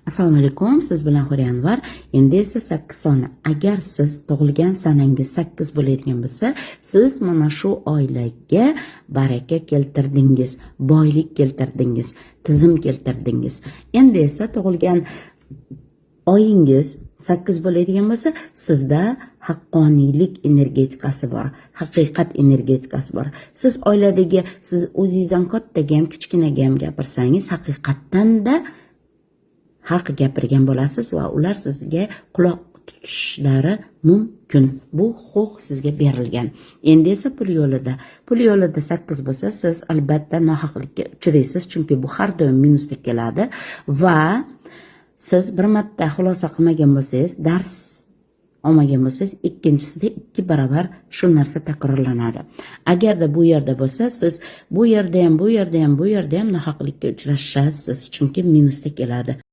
Assalomu alaykum, siz bilan Huriya Anvar. Endi esa 8 soni. Agar siz tug'ilgan sanangiz 8 bo'ladigan bo'lsa, siz mana shu oilaga baraka keltirdingiz, boylik keltirdingiz, tizim keltirdingiz. Endi esa tug'ilgan oyingiz 8 bo'ladigan bo'lsa, sizda haqqoniylik energetikasi bor, haqiqat energetikasi bor. Siz oiladagi, siz o'zingizdan kattaga ham, kichkinaga ham gapirsangiz, haqiqatdan-da haq gapirgan bo'lasiz va ular sizga quloq tutishlari mumkin. Bu huquq sizga berilgan. Endi esa pul yo'lida 8 bo'lsa, siz albatta nohaqlikka uchraysiz, chunki bu har doim minusda keladi va siz bir marta xulosa qilmagan bo'lsangiz, dars olmagan bo'lsangiz, ikkinchisida 2 barobar shu narsa takrorlanadi. Agarda bu yerda bo'lsa, siz bu yerda ham nohaqlikka uchrashasiz, chunki minusda keladi.